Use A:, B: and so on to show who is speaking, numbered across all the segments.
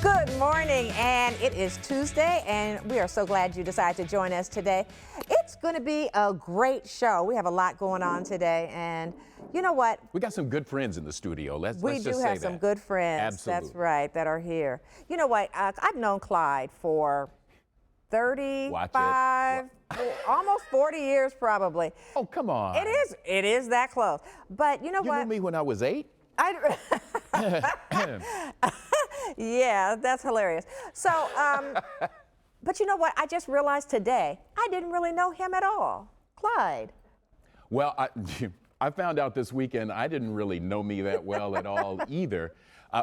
A: Good morning, and it is Tuesday, and we are so glad you decided to join us today. It's going to be a great show. We have a lot going on today, and you know what?
B: We got some good friends in the studio. Let's just say that.
A: We do have some good friends.
B: Absolutely.
A: That's right, that are here. You know what? I've known Clyde for 35, almost 40 years probably.
B: Oh, come on.
A: It is that close. But you know what?
B: You knew me when I was 8?
A: Yeah, that's hilarious. So, but you know what? I just realized today, I didn't really know him at all. Clyde.
B: Well, I found out this weekend I didn't really know me that well at all either.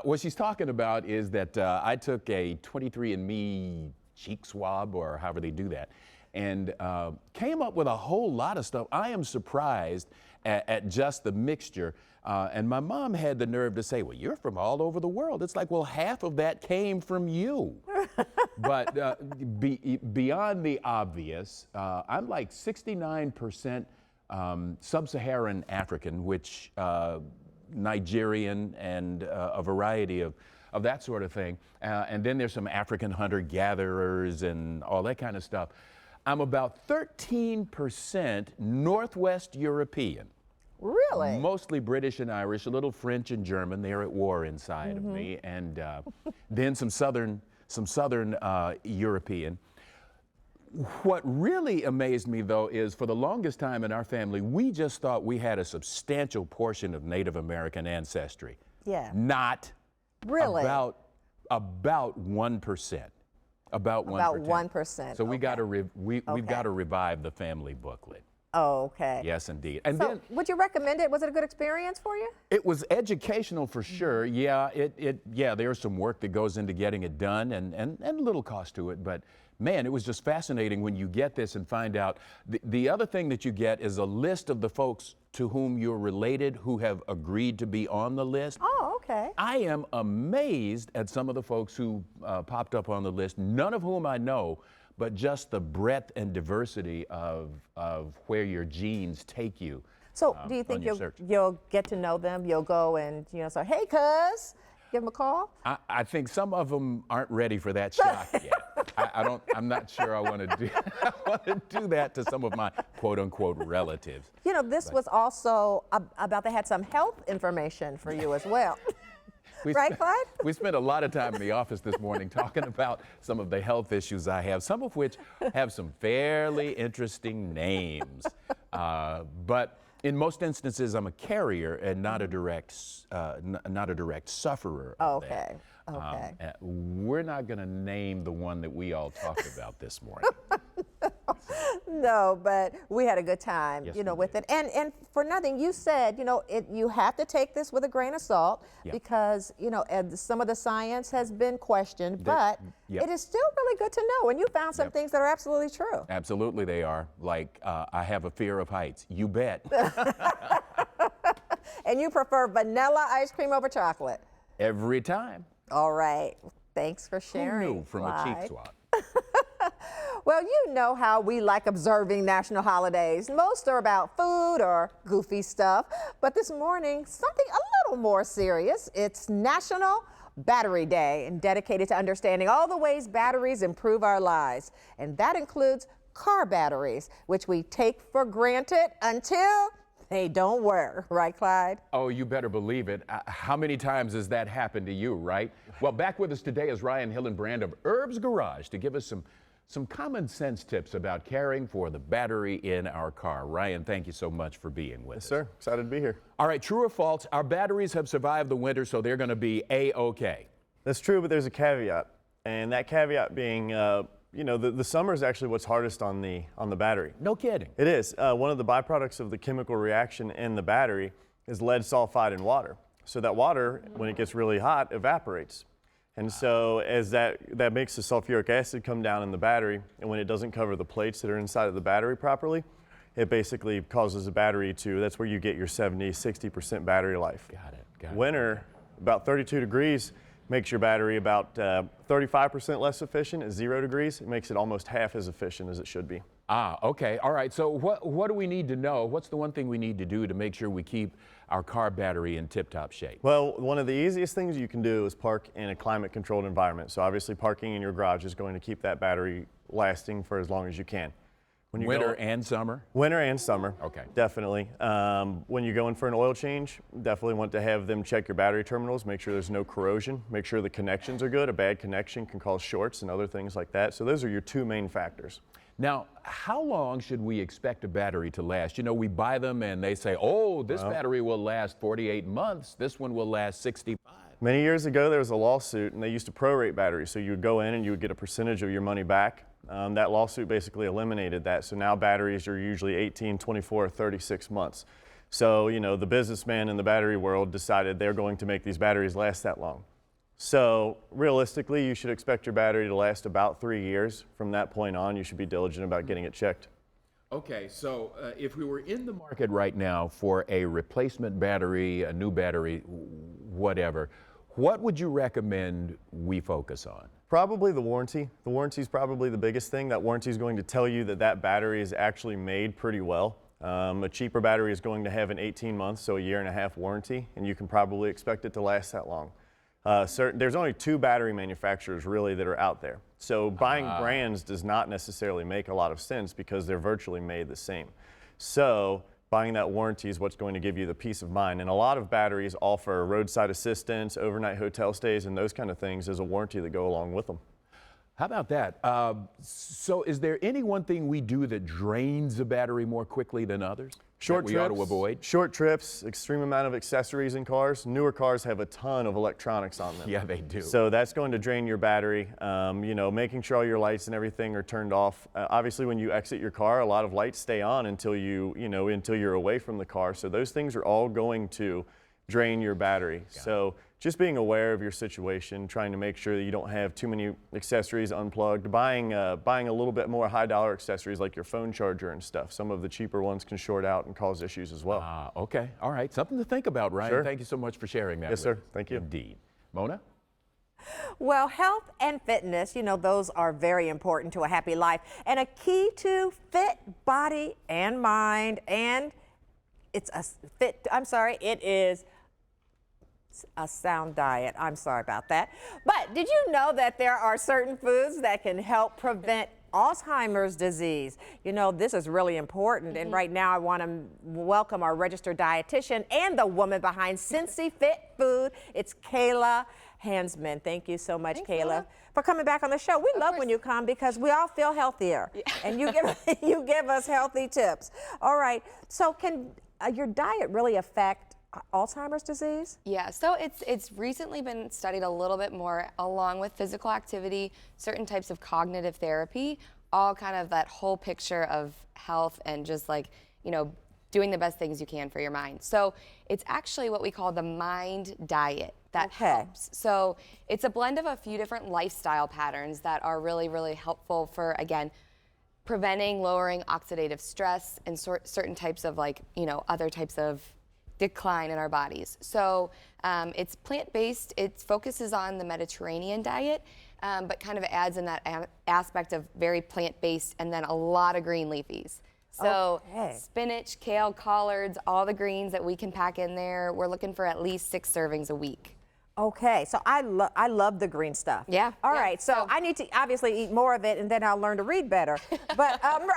B: What she's talking about is that I took a 23andMe cheek swab, or however they do that, and came up with a whole lot of stuff. I am surprised at just the mixture. And my mom had the nerve to say, well, you're from all over the world. It's like, well, half of that came from you. But beyond the obvious, I'm like 69% sub-Saharan African, which Nigerian, and a variety of that sort of thing. And then there's some African hunter-gatherers and all that kind of stuff. I'm about 13% Northwest European.
A: Really?
B: Mostly British and Irish, a little French and German. They're at war inside of me, and then some Southern European. What really amazed me, though, is for the longest time in our family, we just thought we had a substantial portion of Native American ancestry.
A: Yeah.
B: Not
A: really.
B: About 1%. About 1%.
A: About 1%.
B: So
A: okay.
B: we've got to revive the family booklet.
A: Oh, okay.
B: Yes, indeed. And
A: so
B: then,
A: would you recommend it? Was it a good experience for you?
B: it was educational for sure. Yeah, there's some work that goes into getting it done, and a little cost to it, but man, it was just fascinating when you get this and find out. The other thing that you get is a list of the folks to whom you're related who have agreed to be on the list.
A: Oh, okay.
B: I am amazed at some of the folks who popped up on the list, none of whom I know, but just the breadth and diversity of where your genes take you.
A: So do you think you'll get to know them? You'll go and say, hey, cuz, give them a call?
B: I think some of them aren't ready for that shock yet. I'm not sure I want to do that to some of my quote unquote relatives.
A: You know, this was also about, they had some health information for you as well. Right, Clyde?
B: We spent a lot of time in the office this morning talking about some of the health issues I have, some of which have some fairly interesting names. But in most instances, I'm a carrier and not a direct sufferer of that.
A: Okay.
B: We're not going to name the one that we all talked about this morning.
A: No, but we had a good time,
B: Yes,
A: with it. And for nothing, you said, you have to take this with a grain of salt because, some of the science has been questioned, but it is still really good to know. And you found some things that are absolutely true.
B: Absolutely they are. Like, I have a fear of heights. You bet.
A: And you prefer vanilla ice cream over chocolate?
B: Every time.
A: All right. Thanks for sharing.
B: Who knew from a cheek swab?
A: Well, you know how we like observing national holidays. Most are about food or goofy stuff. But this morning, something a little more serious. It's National Battery Day, and dedicated to understanding all the ways batteries improve our lives. And that includes car batteries, which we take for granted until they don't work. Right, Clyde?
B: Oh, you better believe it. How many times has that happened to you, right? Well, back with us today is Ryan Hillenbrand of Herb's Garage to give us some common sense tips about caring for the battery in our car. Ryan, thank you so much for being with us.
C: Yes, sir. Excited to be here.
B: All right, true or false, our batteries have survived the winter, so they're going to be A-OK.
C: That's true, but there's a caveat. And that caveat being, the summer is actually what's hardest on the battery.
B: No kidding.
C: It is. One of the byproducts of the chemical reaction in the battery is lead sulfide in water. So that water, when it gets really hot, evaporates. And so as that makes the sulfuric acid come down in the battery, and when it doesn't cover the plates that are inside of the battery properly, it basically causes the battery that's where you get your 70, 60% battery life.
B: Got it.
C: Winter, about 32 degrees, makes your battery about 35% less efficient at 0 degrees. It makes it almost half as efficient as it should be.
B: Ah, okay. All right. So what do we need to know? What's the one thing we need to do to make sure we keep our car battery in tip-top shape?
C: Well, one of the easiest things you can do is park in a climate-controlled environment. So obviously parking in your garage is going to keep that battery lasting for as long as you can. When you
B: Winter and summer?
C: Winter and summer.
B: Okay.
C: Definitely. When you go in for an oil change, definitely want to have them check your battery terminals, make sure there's no corrosion, make sure the connections are good. A bad connection can cause shorts and other things like that. So those are your two main factors.
B: Now, how long should we expect a battery to last? You know, we buy them and they say, oh, this battery will last 48 months. This one will last 65.
C: Many years ago, there was a lawsuit and they used to prorate batteries. So you would go in and you would get a percentage of your money back. That lawsuit basically eliminated that. So now batteries are usually 18, 24, or 36 months. So, you know, the businessman in the battery world decided they're going to make these batteries last that long. So realistically, you should expect your battery to last about 3 years. From that point on, you should be diligent about getting it checked.
B: Okay, so if we were in the market right now for a replacement battery, a new battery, whatever, what would you recommend we focus on?
C: Probably the warranty. The warranty is probably the biggest thing. That warranty is going to tell you that that battery is actually made pretty well. A cheaper battery is going to have an 18 months, so a 1.5 year warranty, and you can probably expect it to last that long. There's only 2 battery manufacturers really that are out there. So buying brands does not necessarily make a lot of sense because they're virtually made the same. So buying that warranty is what's going to give you the peace of mind. And a lot of batteries offer roadside assistance, overnight hotel stays, and those kind of things as a warranty that go along with them.
B: How about that? So is there any one thing we do that drains a battery more quickly than others?
C: Short
B: that
C: trips,
B: we ought to avoid?
C: Short trips, extreme amount of accessories in cars. Newer cars have a ton of electronics on them.
B: Yeah, they do.
C: So that's going to drain your battery. You know, making sure all your lights and everything are turned off. Obviously, when you exit your car, a lot of lights stay on until until you're away from the car. So those things are all going to drain your battery. So just being aware of your situation, trying to make sure that you don't have too many accessories unplugged, buying a little bit more high dollar accessories like your phone charger and stuff. Some of the cheaper ones can short out and cause issues as well.
B: Okay, all right, something to think about, Ryan.
C: Sure.
B: Thank you so much for sharing that.
C: Yes,
B: with
C: sir.
B: us.
C: Thank you.
B: Indeed. Mona?
A: Well, health and fitness, you know, those are very important to a happy life and a key to fit body and mind. And it is a sound diet. I'm sorry about that. But did you know that there are certain foods that can help prevent Alzheimer's disease? You know, this is really important. And right now I want to welcome our registered dietitian and the woman behind Cincy Fit Food. It's Kayla Hansman. Thank you so much, Kayla, for coming back on the show. We love when you come because we all feel healthier. Yeah. And you give us healthy tips. All right. So can your diet really affect Alzheimer's disease?
D: Yeah, so it's recently been studied a little bit more along with physical activity, certain types of cognitive therapy, all kind of that whole picture of health and just like, you know, doing the best things you can for your mind. So it's actually what we call the mind diet that helps. So it's a blend of a few different lifestyle patterns that are really, really helpful for, again, preventing, lowering oxidative stress and certain types of other types of decline in our bodies. So it's plant-based. It focuses on the Mediterranean diet, but kind of adds in that aspect of very plant-based and then a lot of green leafies. So spinach, kale, collards, all the greens that we can pack in there. We're looking for at least 6 servings a week.
A: Okay, so I love the green stuff.
D: Yeah.
A: All right, so I need to obviously eat more of it, and then I'll learn to read better. But I'm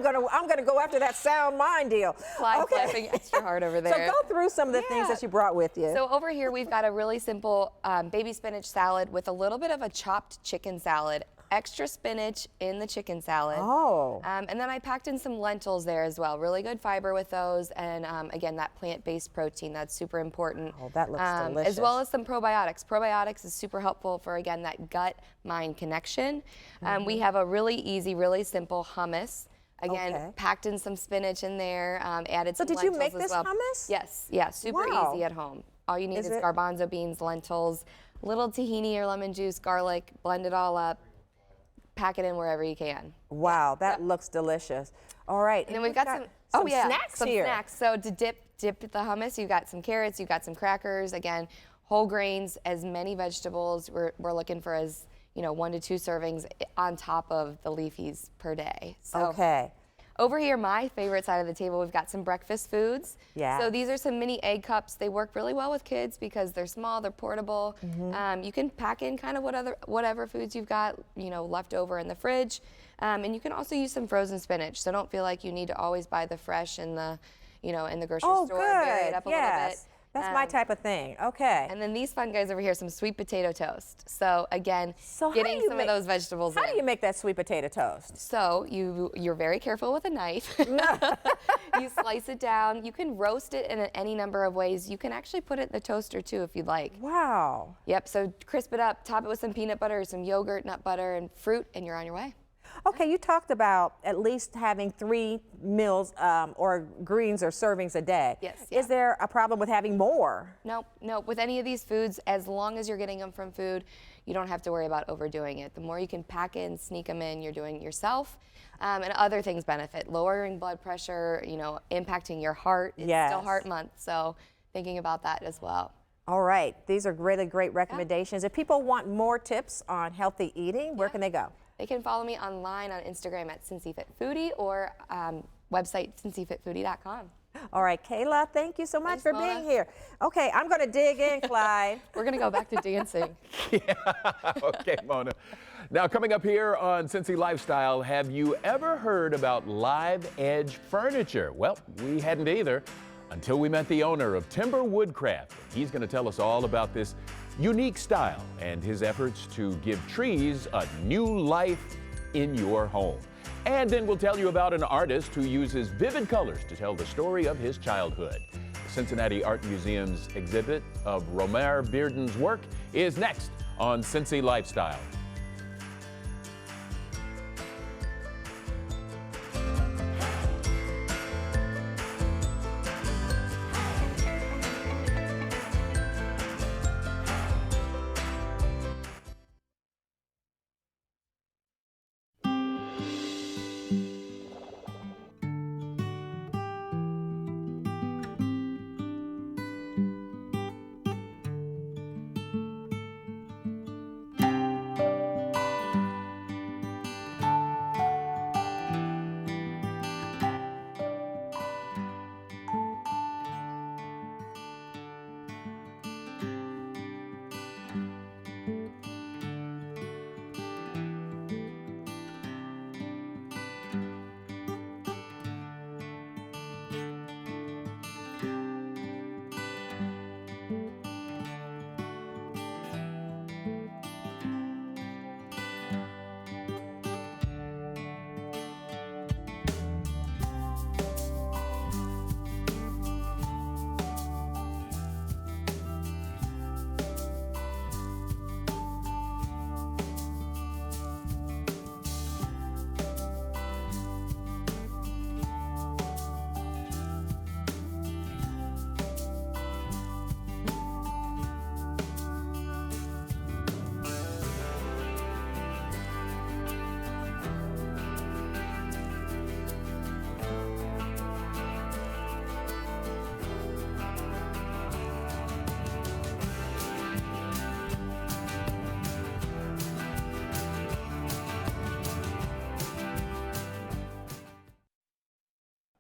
A: gonna go after that sound mind deal.
D: Laughing extra hard over there.
A: So go through some of the things that you brought with you.
D: So over here we've got a really simple baby spinach salad with a little bit of a chopped chicken salad. Extra spinach in the chicken salad.
A: Oh.
D: And then I packed in some lentils there as well. Really good fiber with those. And again, that plant-based protein, that's super important.
A: Oh, that looks delicious.
D: As well as some probiotics. Probiotics is super helpful for, again, that gut-mind connection. We have a really easy, really simple hummus. Again, packed in some spinach in there, added some lentils as well.
A: So did you make this hummus?
D: Yes, yeah, super easy at home. All you need is garbanzo beans, lentils, little tahini or lemon juice, garlic, blend it all up. Pack it in wherever you can.
A: Wow, that looks delicious. All right.
D: And then we've got some
A: snacks here.
D: Snacks. So to dip the hummus, you've got some carrots, you've got some crackers. Again, whole grains, as many vegetables. We're looking for as 1 to 2 servings on top of the leafies per day. So
A: Okay.
D: over here, my favorite side of the table, we've got some breakfast foods.
A: Yeah.
D: So these are some mini egg cups. They work really well with kids because they're small, they're portable. You can pack in kind of whatever foods you've got, left over in the fridge. And you can also use some frozen spinach. So don't feel like you need to always buy the fresh in the, in the grocery
A: Oh,
D: store. Vary it
A: good.
D: up a little bit.
A: Yes. That's my type of thing. Okay.
D: And then these fun guys over here, some sweet potato toast. So again,
A: So how
D: getting
A: do you
D: some
A: make-
D: of those vegetables
A: How
D: in.
A: do you make that sweet potato toast?
D: So you're very careful with a knife. You slice it down. You can roast it in any number of ways. You can actually put it in the toaster too if you'd like.
A: Wow.
D: Yep, so crisp it up, top it with some peanut butter, some yogurt, nut butter, and fruit, and you're on your way.
A: Okay, you talked about at least having 3 meals or greens or servings a day.
D: Yes,
A: Is
D: yeah.
A: there a problem with having more?
D: Nope. With any of these foods, as long as you're getting them from food, you don't have to worry about overdoing it. The more you can pack in, sneak them in, you're doing it yourself. And other things benefit, lowering blood pressure, impacting your heart. It's
A: Yes.
D: still Heart Month, so thinking about that as well.
A: All right, these are really great recommendations. If people want more tips on healthy eating, where can they go?
D: They can follow me online on Instagram at Cincy Fit Foodie or website cincyfitfoodie.com.
A: All right, Kayla, thank you so much
D: Thanks,
A: for
D: Mona.
A: being here. Okay, I'm going to dig in, Clyde.
D: We're gonna go back to dancing.
B: Okay, Mona. Now, coming up here on Cincy Lifestyle, have you ever heard about Live Edge Furniture? Well, we hadn't either until we met the owner of Timber Woodcraft. He's going to tell us all about this unique style and his efforts to give trees a new life in your home. And then we'll tell you about an artist who uses vivid colors to tell the story of his childhood. The Cincinnati Art Museum's exhibit of Romare Bearden's work is next on Cincy Lifestyle.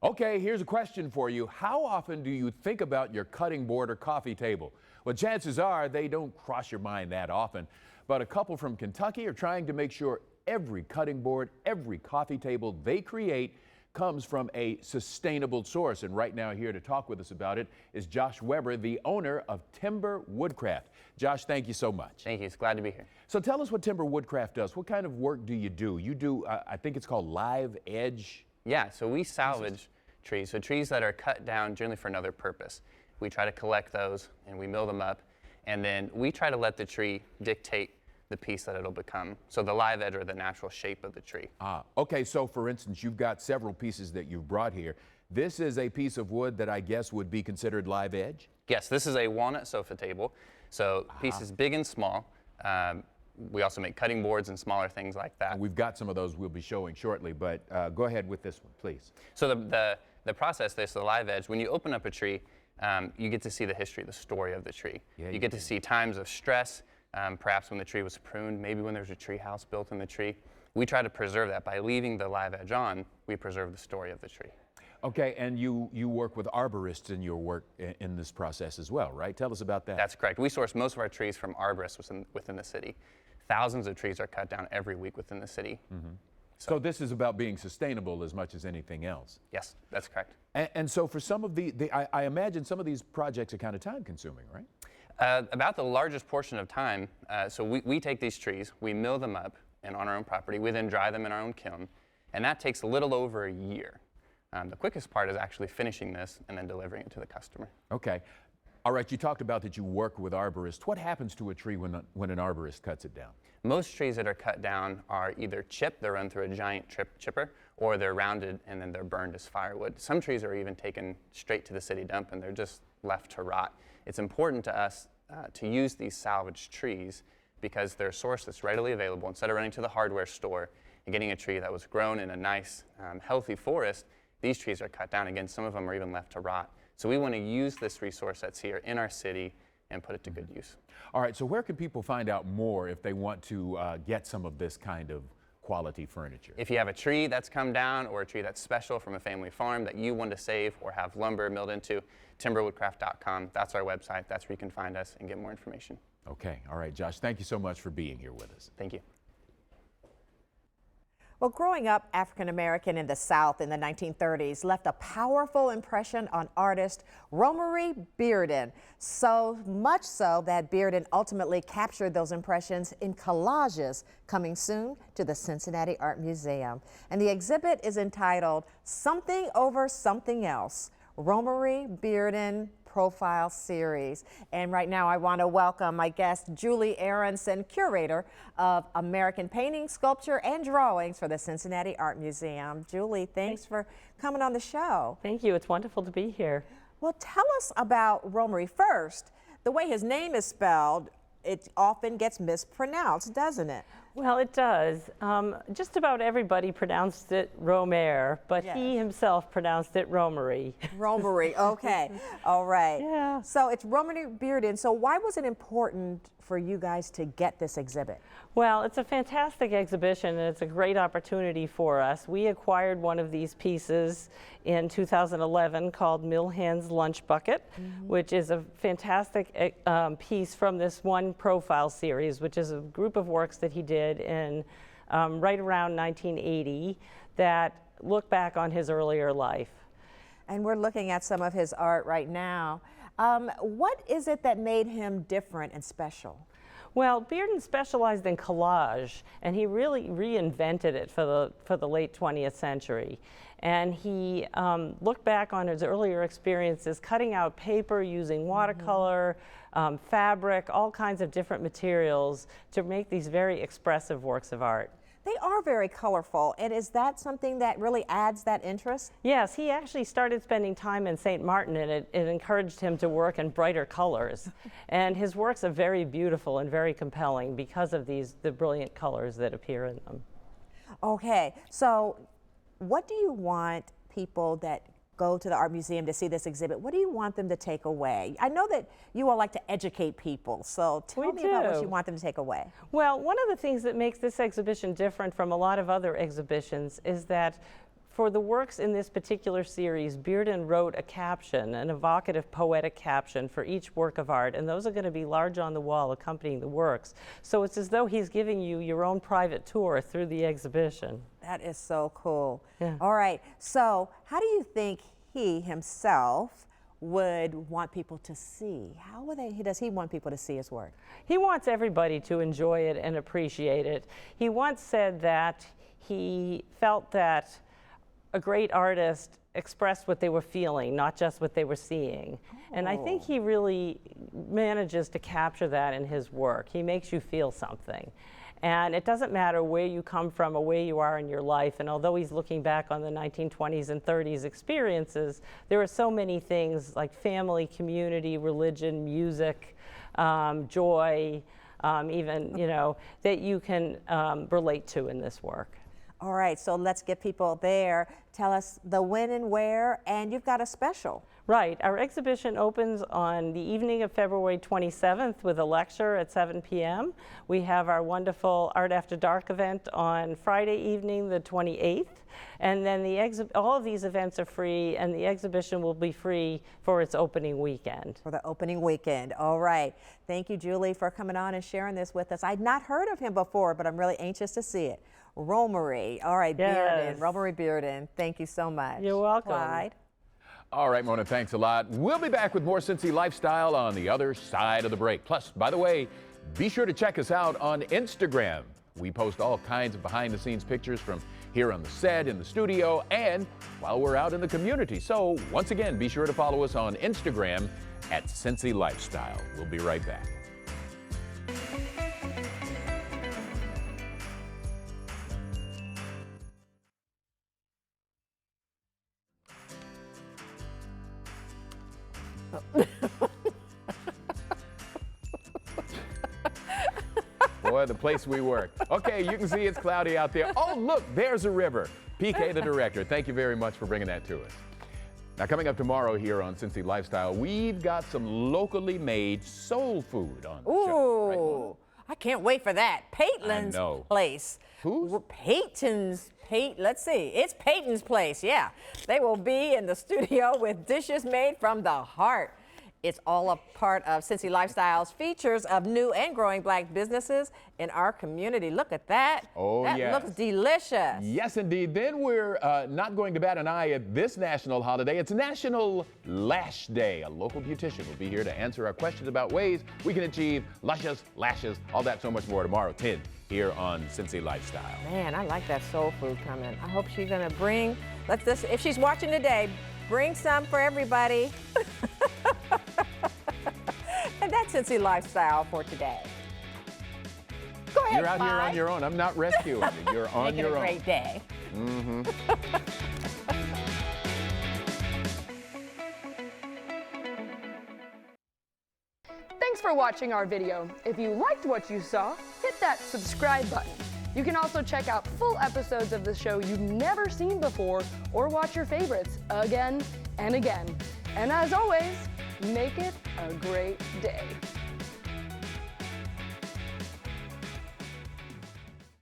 B: Okay, here's a question for you. How often do you think about your cutting board or coffee table? Well, chances are they don't cross your mind that often. But a couple from Kentucky are trying to make sure every cutting board, every coffee table they create comes from a sustainable source. And right now here to talk with us about it is Josh Weber, the owner of Timber Woodcraft. Josh, thank you so much.
E: Thank you. It's glad to be here.
B: So tell us what Timber Woodcraft does. What kind of work do? You do, I think it's called Live Edge.
E: Yeah, so we salvage trees, so trees that are cut down generally for another purpose. We try to collect those and we mill them up, and then we try to let the tree dictate the piece that it'll become. So the live edge or the natural shape of the tree.
B: Okay, so for instance, you've got several pieces that you've brought here. This is a piece of wood that I guess would be considered live edge?
E: Yes, this is a walnut sofa table. So pieces big and small. We also make cutting boards and smaller things like that.
B: And we've got some of those we'll be showing shortly, but go ahead with this one, please.
E: So the process, the live edge, when you open up a tree, you get to see the history, the story of the tree.
B: Yeah,
E: you get to see times of stress, perhaps when the tree was pruned, maybe when there's a tree house built in the tree. We try to preserve that. By leaving the live edge on, we preserve the story of the tree.
B: Okay, and you work with arborists in your work in this process as well, right? Tell us about that.
E: That's correct. We source most of our trees from arborists within the city. Thousands of trees are cut down every week within the city.
B: So this is about being sustainable as much as anything else.
E: Yes, that's correct.
B: And so for some of I imagine some of these projects are kind of time consuming, right?
E: About the largest portion of time, so we take these trees, we mill them up and on our own property, we then dry them in our own kiln, and that takes a little over a year. The quickest part is actually finishing this and then delivering it to the customer.
B: Okay. All right, you talked about that you work with arborists. What happens to a tree when an arborist cuts it down?
E: Most trees that are cut down are either chipped, they're run through a giant chipper, or they're rounded and then they're burned as firewood. Some trees are even taken straight to the city dump and they're just left to rot. It's important to us to use these salvaged trees because they're a source that's readily available. Instead of running to the hardware store and getting a tree that was grown in a nice, healthy forest, these trees are cut down. Again, some of them are even left to rot. So we want to use this resource that's here in our city and put it to good use.
B: All right, so where can people find out more if they want to get some of this kind of quality furniture?
E: If you have a tree that's come down or a tree that's special from a family farm that you want to save or have lumber milled into, timberwoodcraft.com. That's our website. That's where you can find us and get more information.
B: Okay, all right, Josh, thank you so much for being here with us.
E: Thank you.
A: Well, growing up African American in the South in the 1930s left a powerful impression on artist Romery Bearden. So much so that Bearden ultimately captured those impressions in collages coming soon to the Cincinnati Art Museum. And the exhibit is entitled Something Over Something Else, Romery Bearden Profile Series. And right now I want to welcome my guest, Julie Aronson, curator of American Painting, Sculpture, and Drawings for the Cincinnati Art Museum. Julie, thanks for coming on the show.
F: Thank you. It's wonderful to be here.
A: Well, tell us about Romery first. The way his name is spelled, it often gets mispronounced, doesn't it?
F: Well, it does. Just about everybody pronounced it Romer, but
A: Yes.
F: he himself pronounced it Romery.
A: Romery, okay. All right.
F: Yeah.
A: So it's Romery Bearden. So why was it important for you guys to get this exhibit?
F: Well, it's a fantastic exhibition and it's a great opportunity for us. We acquired one of these pieces in 2011 called Milhan's Lunch Bucket, which is a fantastic piece from this one profile series, which is a group of works that he did in right around 1980 that look back on his earlier life.
A: And we're looking at some of his art right now. What is it that made him different and special?
F: Well, Bearden specialized in collage, and he really reinvented it for the late 20th century. And he looked back on his earlier experiences cutting out paper, using watercolor, fabric, all kinds of different materials to make these very expressive works of art.
A: They are very colorful, and is that something that really adds that interest?
F: Yes, he actually started spending time in St. Martin, and it encouraged him to work in brighter colors. And his works are very beautiful and very compelling because of the brilliant colors that appear in them.
A: Okay, so what do you want people that go to the art museum to see this exhibit, what do you want them to take away? I know that you all like to educate people, so tell me about what you want them to take away.
F: Well, one of the things that makes this exhibition different from a lot of other exhibitions is that for the works in this particular series, Bearden wrote a caption, an evocative poetic caption for each work of art, and those are going to be large on the wall accompanying the works. So it's as though he's giving you your own private tour through the exhibition.
A: That is so cool.
F: Yeah.
A: All right, so how do you think he himself would want people to see? How does he want people to see his work?
F: He wants everybody to enjoy it and appreciate it. He once said that he felt that a great artist expressed what they were feeling, not just what they were seeing. And I think he really manages to capture that in his work. He makes you feel something. And it doesn't matter where you come from or where you are in your life. And although he's looking back on the 1920s and 30s experiences, there are so many things like family, community, religion, music, joy, even, that you can relate to in this work.
A: All right, so let's get people there. Tell us the when and where, and you've got a special.
F: Right. Our exhibition opens on the evening of February 27th with a lecture at 7 p.m. We have our wonderful Art After Dark event on Friday evening, the 28th. And then all of these events are free, and the exhibition will be free for its opening weekend.
A: For the opening weekend. All right. Thank you, Julie, for coming on and sharing this with us. I'd not heard of him before, but I'm really anxious to see it. Romery. All right,
F: Yes.
A: Bearden. Romery Bearden. Thank you so much.
F: You're welcome.
A: Clyde.
B: All right, Mona, thanks a lot. We'll be back with more Cincy Lifestyle on the other side of the break. Plus, by the way, be sure to check us out on Instagram. We post all kinds of behind-the-scenes pictures from here on the set, in the studio, and while we're out in the community. So, once again, be sure to follow us on Instagram at Cincy Lifestyle. We'll be right back. Boy, the place we work. Okay, you can see it's cloudy out there. Oh, look, there's a river. PK, the director, thank you very much for bringing that to us. Now, coming up tomorrow here on Cincy Lifestyle, we've got some locally made soul food on the show. Right, Mona?
A: Ooh, I can't wait for that. Peyton's
B: know.
A: place.
B: Whose?
A: Let's see. It's Peyton's place, yeah. They will be in the studio with dishes made from the heart. It's all a part of Cincy Lifestyle's features of new and growing Black businesses in our community. Look at that.
B: Oh,
A: that
B: yes.
A: looks delicious.
B: Yes, indeed. Then we're not going to bat an eye at this national holiday. It's National Lash Day. A local beautician will be here to answer our questions about ways we can achieve luscious lashes, all that so much more tomorrow, 10 here on Cincy Lifestyle.
A: Man, I like that soul food coming. I hope she's gonna bring, if she's watching today, bring some for everybody. And that's Cincy Lifestyle for today. Go ahead,
B: You're out here on
A: Clyde.
B: your own. I'm not rescuing you. You're on
A: Make it
B: your
A: a
B: own.
A: great day.
G: Thanks for watching our video. If you liked what you saw, hit that subscribe button. You can also check out full episodes of the show you've never seen before or watch your favorites again and again. And as always, make it a great day.